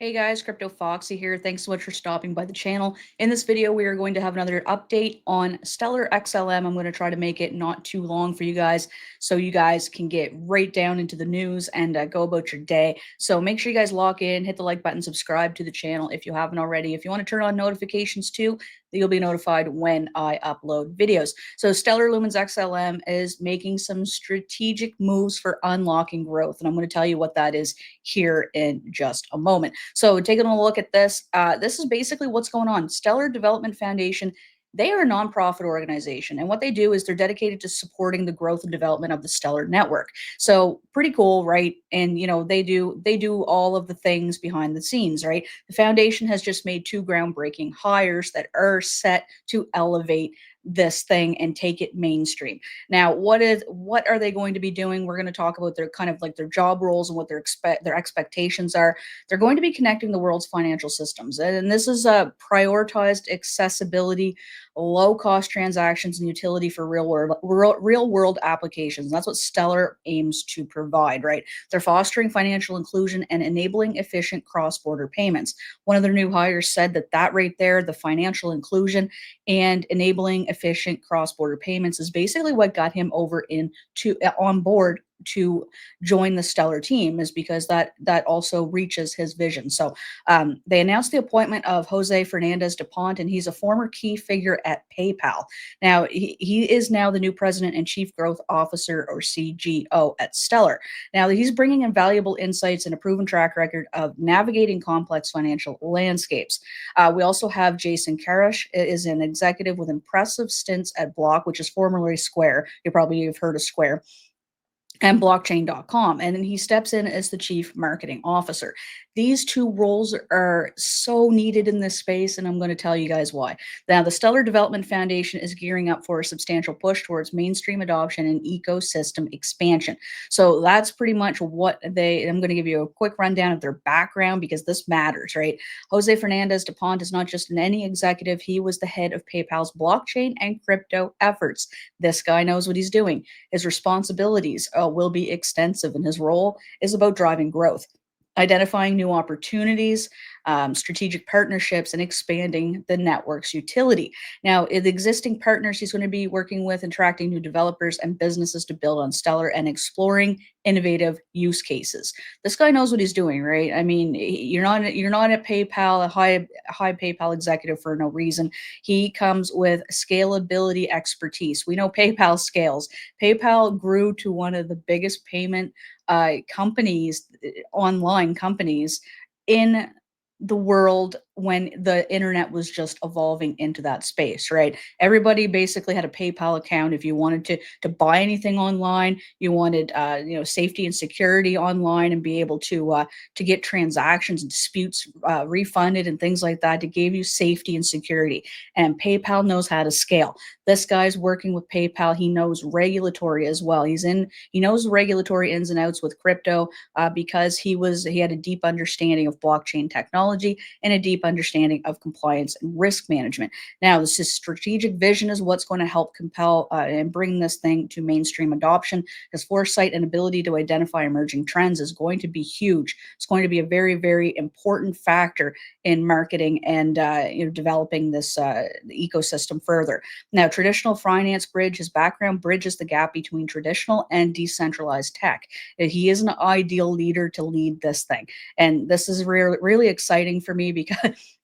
Hey guys, cryptoFOXXY here. Thanks so much for stopping by the channel. In this video, we are going to have another update on Stellar XLM. I'm going to try to make it not too long for you guys so you guys can get right down into the news and go about your day. So make sure you guys lock in, hit the like button, subscribe to the channel if you haven't already. If you want to turn on notifications too, you'll be notified when I upload videos. So Stellar Lumens XLM is making some strategic moves for unlocking growth. And I'm going to tell you what that is here in just a moment. So taking a look at this, this is basically what's going on. Stellar Development Foundation, they are a nonprofit organization, and what they do is they're dedicated to supporting the growth and development of the Stellar network. So pretty cool, right? And they do all of the things behind the scenes, right? The foundation has just made two groundbreaking hires that are set to elevate this thing and take it mainstream. Now, what are they going to be doing? We're going to talk about their kind of like their job roles and what their expectations are. They're going to be connecting the world's financial systems, and this is a prioritized accessibility, low cost transactions, and utility for real world applications. That's what Stellar aims to provide, right? They're fostering financial inclusion and enabling efficient cross border payments. One of their new hires said that right there, the financial inclusion and enabling efficient cross border payments, is basically what got him over into on board to join the Stellar team, is because that also reaches his vision. So they announced the appointment of Jose Fernandez de Pont, and he's a former key figure at PayPal. Now he is now the new president and chief growth officer, or CGO, at Stellar. Now he's bringing in valuable insights and a proven track record of navigating complex financial landscapes. We also have Jason Karish, is an executive with impressive stints at Block, which is formerly Square. You probably have heard of Square, and blockchain.com. And then he steps in as the chief marketing officer. These two roles are so needed in this space, and I'm going to tell you guys why. Now, the Stellar Development Foundation is gearing up for a substantial push towards mainstream adoption and ecosystem expansion. So that's pretty much I'm going to give you a quick rundown of their background because this matters, right? Jose Fernandez de Pont is not just any executive, he was the head of PayPal's blockchain and crypto efforts. This guy knows what he's doing. His responsibilities will be extensive, and his role is about driving growth, identifying new opportunities, strategic partnerships, and expanding the network's utility. Now, the existing partners he's going to be working with, attracting new developers and businesses to build on Stellar, and exploring innovative use cases. This guy knows what he's doing, right? I mean, you're not at PayPal, a high PayPal executive for no reason. He comes with scalability expertise. We know PayPal scales. PayPal grew to one of the biggest payment companies, online companies in the world when the internet was just evolving into that space, right? Everybody basically had a PayPal account. If you wanted to buy anything online, you wanted safety and security online, and be able to get transactions and disputes refunded and things like that. It gave you safety and security, and PayPal knows how to scale. This guy's working with PayPal. He knows regulatory as well. He knows the regulatory ins and outs with crypto, because he had a deep understanding of blockchain technology and a deep understanding of compliance and risk management. Now, this is strategic vision is what's going to help compel and bring this thing to mainstream adoption, because foresight and ability to identify emerging trends is going to be huge. It's going to be a very, very important factor in marketing and developing this ecosystem further. Now, traditional finance his background bridges the gap between traditional and decentralized tech. He is an ideal leader to lead this thing. And this is really exciting for me because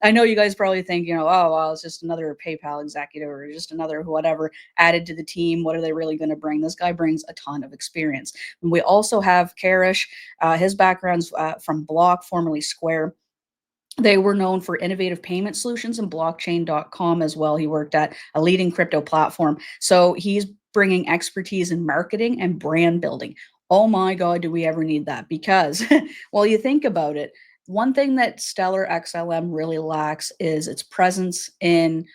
I know you guys probably think, oh, well, it's just another PayPal executive or just another whatever added to the team. What are they really going to bring? This guy brings a ton of experience. And we also have Karish. His background's from Block, formerly Square. They were known for innovative payment solutions, and blockchain.com as well. He worked at a leading crypto platform. So he's bringing expertise in marketing and brand building. Oh my God, do we ever need that? Because, well, you think about it, one thing that Stellar XLM really lacks is its presence in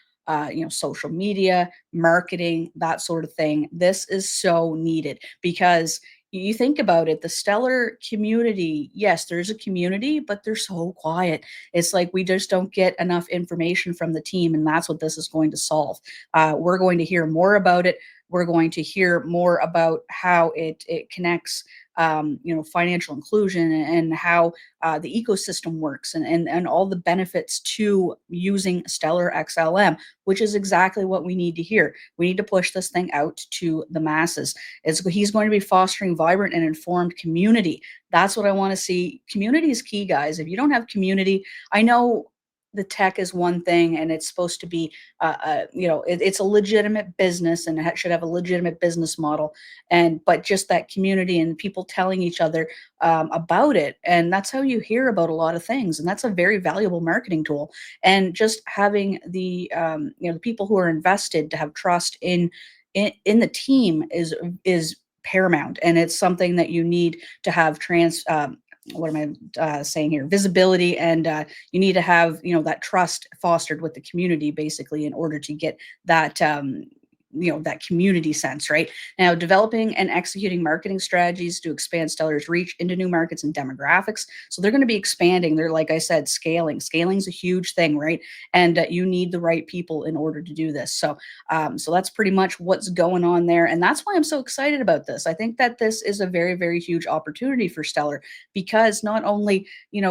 social media, marketing, that sort of thing. This is so needed because you think about it, the Stellar community, yes, there's a community, but they're so quiet. It's like we just don't get enough information from the team, and that's what this is going to solve. We're going to hear more about it. We're going to hear more about how it connects financial inclusion and how the ecosystem works and all the benefits to using Stellar XLM, which is exactly what we need to hear. We need to push this thing out to the masses. He's going to be fostering vibrant and informed community. That's what I want to see. Community is key, guys. If you don't have community, I know the tech is one thing and it's supposed to be it's a legitimate business and it should have a legitimate business model, but just that community and people telling each other about it, and that's how you hear about a lot of things, and that's a very valuable marketing tool. And just having the people who are invested to have trust in the team is paramount, and it's something that you need to have what am I saying here? Visibility, and you need to have that trust fostered with the community, basically, in order to get that that community sense. Right now, developing and executing marketing strategies to expand Stellar's reach into new markets and demographics. So they're going to be expanding. They're, like I said, Scaling's a huge thing, right? And you need the right people in order to do this. So that's pretty much what's going on there, and that's why I'm so excited about this. I think that this is a very, very huge opportunity for Stellar, because not only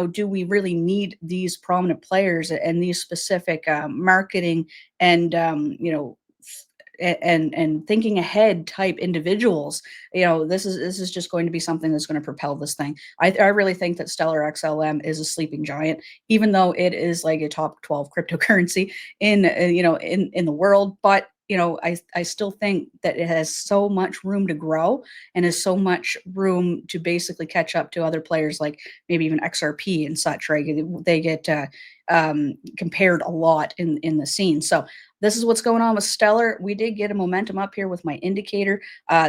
do we really need these prominent players and these specific marketing and and thinking ahead type individuals. This is just going to be something that's going to propel this thing. I really think that Stellar XLM is a sleeping giant, even though it is like a top 12 cryptocurrency in in the world. But I still think that it has so much room to grow and has so much room to basically catch up to other players, like maybe even XRP and such, right? They get compared a lot in the scene. So this is what's going on with Stellar. We did get a momentum up here with my indicator.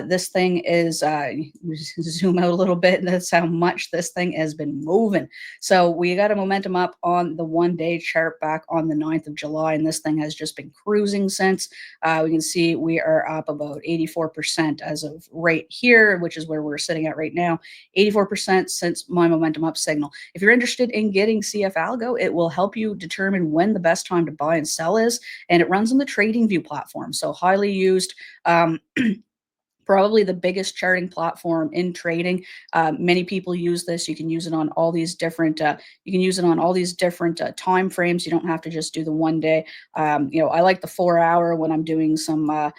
This thing is, zoom out a little bit, and that's how much this thing has been moving. So we got a momentum up on the 1-day chart back on the 9th of July, and this thing has just been cruising since. We can see we are up about 84% as of right here, which is where we're sitting at right now. 84% since my momentum up signal. If you're interested in getting CF Algo, it will help you determine when the best time to buy and sell is, and it runs on the TradingView platform, so highly used. Probably the biggest charting platform in trading. Many people use this. You can use it on all these different. Time frames. You don't have to just do the 1 day. I like the 4 hour when I'm doing some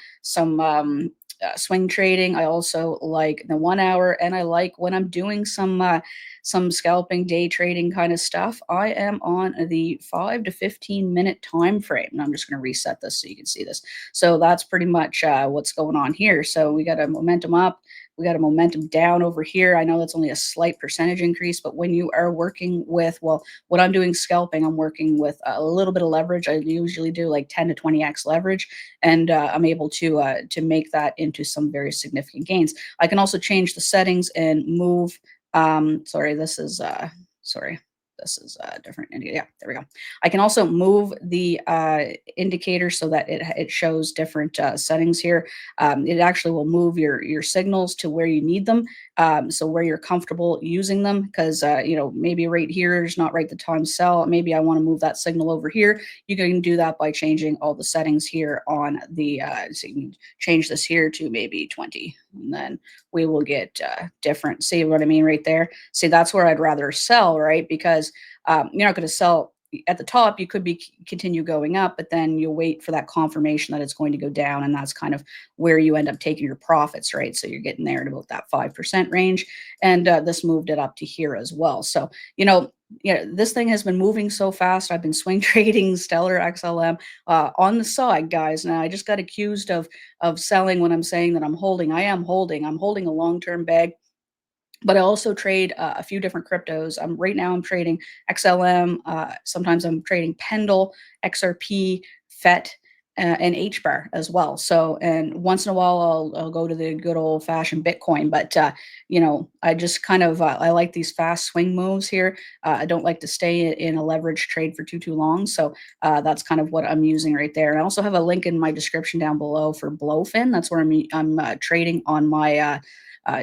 swing trading. I also like the 1 hour, and I like when I'm doing some scalping, day trading kind of stuff. I am on the 5 to 15 minute time frame, and I'm just going to reset this so you can see this. So that's pretty much what's going on here. So we got a momentum up. We got a momentum down over here. I know that's only a slight percentage increase, but when you are working with, well, what I'm doing scalping, I'm working with a little bit of leverage. I usually do like 10 to 20x leverage, and I'm able to make that into some very significant gains. I can also change the settings and move. Sorry, this is different. Yeah, there we go. I can also move the indicator so that it shows different settings here. It actually will move your signals to where you need them, so where you're comfortable using them, because maybe right here is not right the time to sell. Maybe I want to move that signal over here. You can do that by changing all the settings here on the so you can change this here to maybe 20, and then we will get different. See what I mean right there? See, that's where I'd rather sell, right? Because you're not going to sell at the top. You could continue going up, but then you'll wait for that confirmation that it's going to go down, and that's kind of where you end up taking your profits, right? So you're getting there at about that 5% range, and this moved it up to here as well. So this thing has been moving so fast. I've been swing trading Stellar XLM on the side, guys. Now I just got accused of selling when I'm saying that I'm holding. I am holding. I'm holding a long-term bag. But I also trade a few different cryptos. Right now I'm trading XLM. Sometimes I'm trading Pendle, XRP, FET, and HBAR as well. So, and once in a while I'll go to the good old fashioned Bitcoin. But I just kind of I like these fast swing moves here. I don't like to stay in a leverage trade for too long. So that's kind of what I'm using right there. And I also have a link in my description down below for Blowfin. That's where I'm trading on my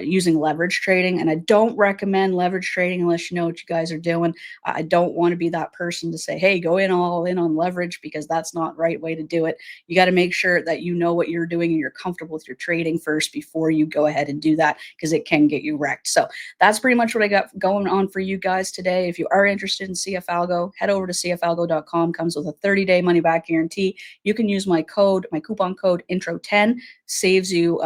using leverage trading. And I don't recommend leverage trading unless you know what you guys are doing. I don't want to be that person to say, hey, go in all in on leverage, because that's not the right way to do it. You got to make sure that you know what you're doing and you're comfortable with your trading first before you go ahead and do that, because it can get you wrecked. So that's pretty much what I got going on for you guys today. If you are interested in CF Algo, head over to cfalgo.com. Comes with a 30-day money back guarantee. You can use my coupon code intro10. Saves you,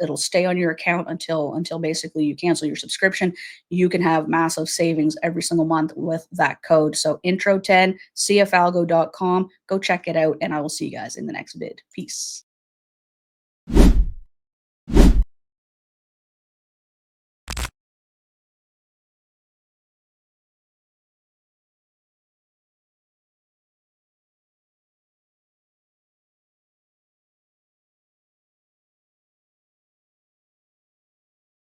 it'll stay on your account until basically you cancel your subscription. You can have massive savings every single month with that code. So intro10, cfalgo.com. Go check it out, and I will see you guys in the next vid. Peace.